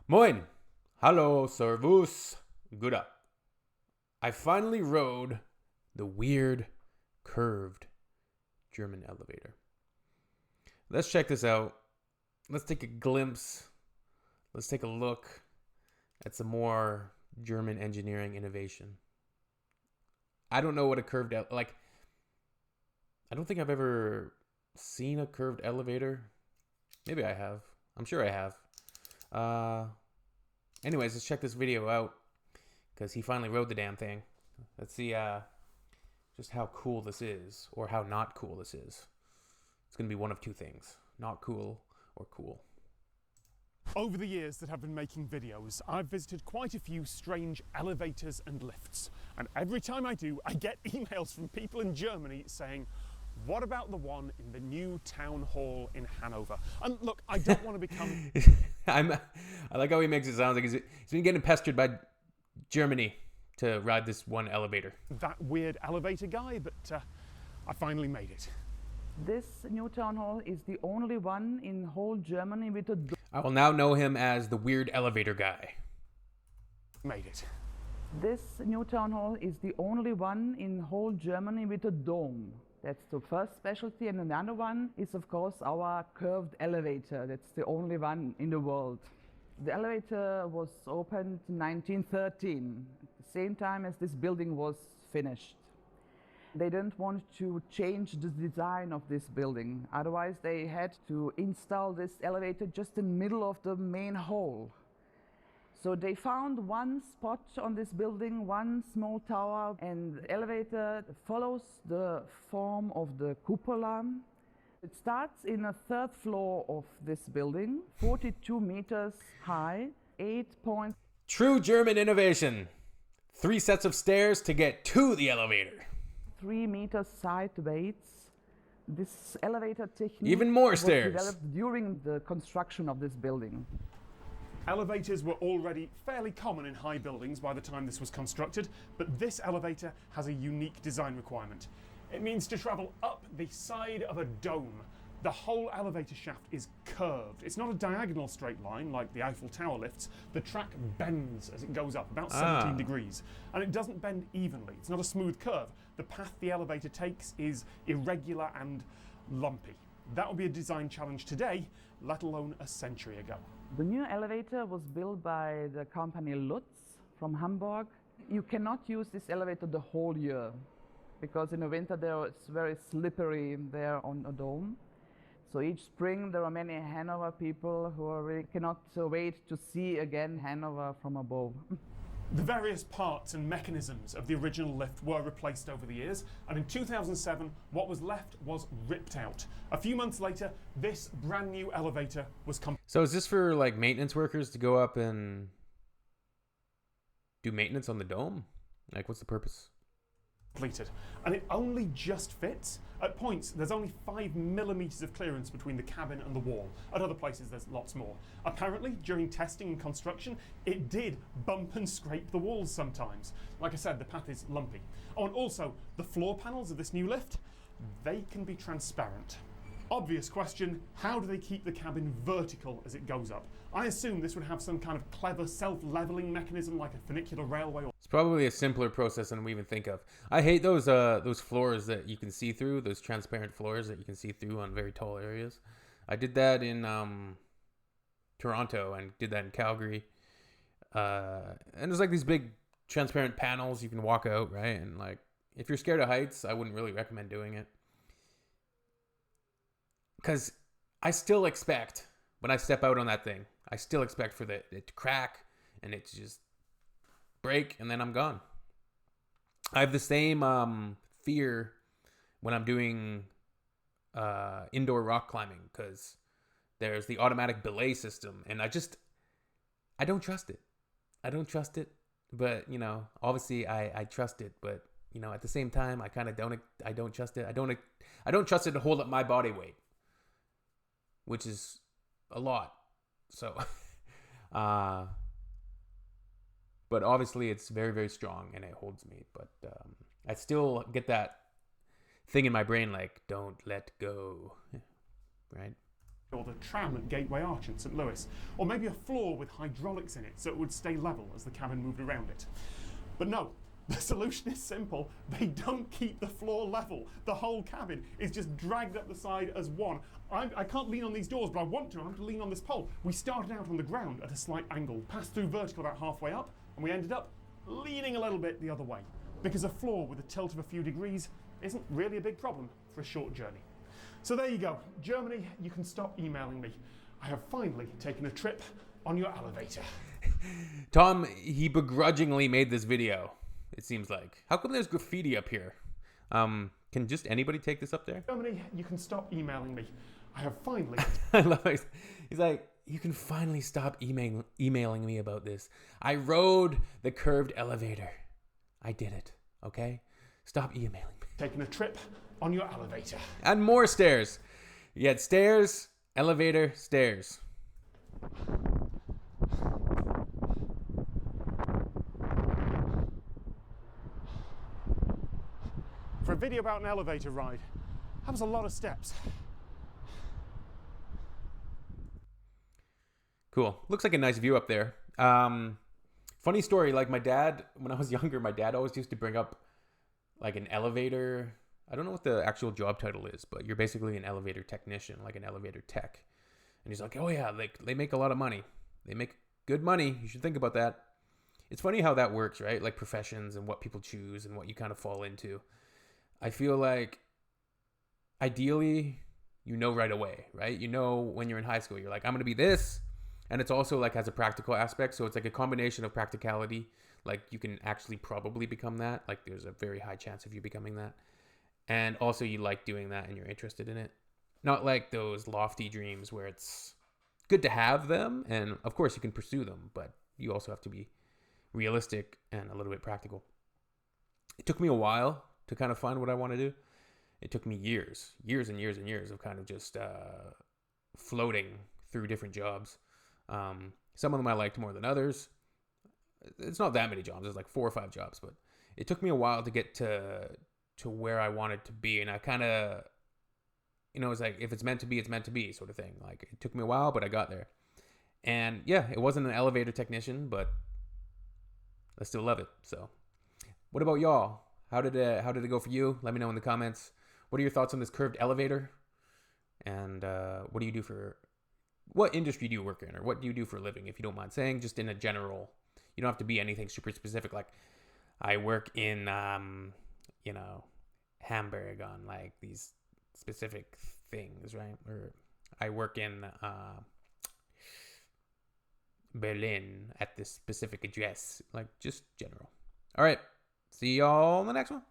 Moin! Hallo, servus, Gouda. I finally rode the weird, curved German elevator. Let's check this out. Let's take a glimpse. Let's take a look at some more German engineering innovation. I don't know what a curved I don't think I've ever seen a curved elevator. Maybe I have. I'm sure I have. Anyways, let's check this video out because he finally rode the damn thing. Let's see just how cool this is, or how not cool this is. It's going to be one of two things: not cool or cool. Over the years that I've been making videos, I've visited quite a few strange elevators and lifts. And every time I do, I get emails from people in Germany saying, what about the one in the new town hall in Hannover? And look, I don't want to become... I like how he makes it sound like he's been getting pestered by Germany to ride this one elevator. that weird elevator guy, but I finally made it. This new town hall is the only one in whole Germany with a I will now know him as the weird elevator guy. Made it. This new town hall is the only one in whole Germany with a dome. That's the first specialty, and another one is of course our curved elevator. That's the only one in the world. The elevator was opened in 1913, at the same time as this building was finished. They didn't want to change the design of this building, otherwise they had to install this elevator just in the middle of the main hall. So they found one spot on this building, one small tower, and the elevator follows the form of the cupola. It starts in the third floor of this building, 42 meters high, 8.3 True German innovation. 3 sets of stairs to get to the elevator. meters sideways. This elevator technique Even more was stairs. developed during the construction of this building. Elevators were already fairly common in high buildings by the time this was constructed, but this elevator has a unique design requirement. It means to travel up the side of a dome. The whole elevator shaft is curved. It's not a diagonal straight line like the Eiffel Tower lifts. The track bends as it goes up, about 17 degrees. And it doesn't bend evenly. It's not a smooth curve. The path the elevator takes is irregular and lumpy. That would be a design challenge today, let alone a century ago. The new elevator was built by the company Lutz from Hamburg. You cannot use this elevator the whole year because in the winter there it's very slippery there on a dome. So each spring there are many Hannover people who really cannot wait to see again Hannover from above. The various parts and mechanisms of the original lift were replaced over the years, and in 2007 what was left was ripped out. A few months later, this brand new elevator was So is this for like maintenance workers to go up and do maintenance on the dome? Like, what's the purpose? completed, and it only just fits. At points there's only 5 millimeters of clearance between the cabin and the wall. At other places there's lots more. Apparently during testing and construction it did bump and scrape the walls sometimes. Like I said, the path is lumpy. Oh, and also the floor panels of this new lift, they can be transparent. Obvious question, how do they keep the cabin vertical as it goes up? I assume this would have some kind of clever self-leveling mechanism like a funicular railway. It's probably a simpler process than we even think of. I hate those floors that you can see through, those transparent floors that you can see through on very tall areas. I did that in Toronto and did that in Calgary. And there's like these big transparent panels you can walk out, right? And like, if you're scared of heights, I wouldn't really recommend doing it. Because I still expect, when I step out on that thing, I still expect for it to crack and it to just break, and then I'm gone. I have the same fear when I'm doing indoor rock climbing, because there's the automatic belay system, and I don't trust it. I don't trust it, but you know, obviously I trust it, but you know, at the same time, I kind of don't trust it. I don't trust it to hold up my body weight, which is a lot. So, but obviously it's very, very strong and it holds me. But I still get that thing in my brain like, don't let go, right? or the tram at Gateway Arch in St Louis, or maybe a floor with hydraulics in it so it would stay level as the cabin moved around it. But no, the solution is simple. They don't keep the floor level. The whole cabin is just dragged up the side as one. I can't lean on these doors, but I want to. I have to lean on this pole. We started out on the ground at a slight angle, passed through vertical about halfway up, and we ended up leaning a little bit the other way, because a floor with a tilt of a few degrees isn't really a big problem for a short journey. So there you go. Germany, you can stop emailing me. I have finally taken a trip on your elevator. Tom, he begrudgingly made this video, it seems like. How come there's graffiti up here? Can just anybody take this up there? Germany, you can stop emailing me. I have finally... I love it. He's like, you can finally stop emailing me about this. I rode the curved elevator. I did it, okay? Stop emailing me. Taking a trip on your elevator. And more stairs. You had stairs, elevator, stairs. For a video about an elevator ride, that was a lot of steps. Cool. Looks like a nice view up there. Funny story, like my dad, when I was younger, my dad always used to bring up like an elevator. I don't know what the actual job title is, but you're basically an elevator technician, like an elevator tech. And he's like, oh yeah, they make a lot of money. They make good money. You should think about that. It's funny how that works, right? Like professions and what people choose and what you kind of fall into. I feel like ideally, you know right away, right? You know when you're in high school, you're like, I'm going to be this. And it's also like has a practical aspect. So it's like a combination of practicality. Like you can actually probably become that. Like there's a very high chance of you becoming that. And also you like doing that and you're interested in it. Not like those lofty dreams where it's good to have them. And of course you can pursue them, but you also have to be realistic and a little bit practical. It took me a while to kind of find what I want to do. It took me years and years and years of kind of just floating through different jobs. Some of them I liked more than others. It's not that many jobs. There's like 4 or 5 jobs, but it took me a while to get to where I wanted to be. And I kind of, it's like, if it's meant to be, it's meant to be sort of thing. Like it took me a while, but I got there. And yeah, it wasn't an elevator technician, but I still love it. So what about y'all? How did it go for you? Let me know in the comments. What are your thoughts on this curved elevator? And what industry do you work in, or what do you do for a living, if you don't mind saying, just in a general, you don't have to be anything super specific. Like I work in, Hamburg on like these specific things, right? Or I work in Berlin at this specific address, like just general. All right. See y'all in the next one.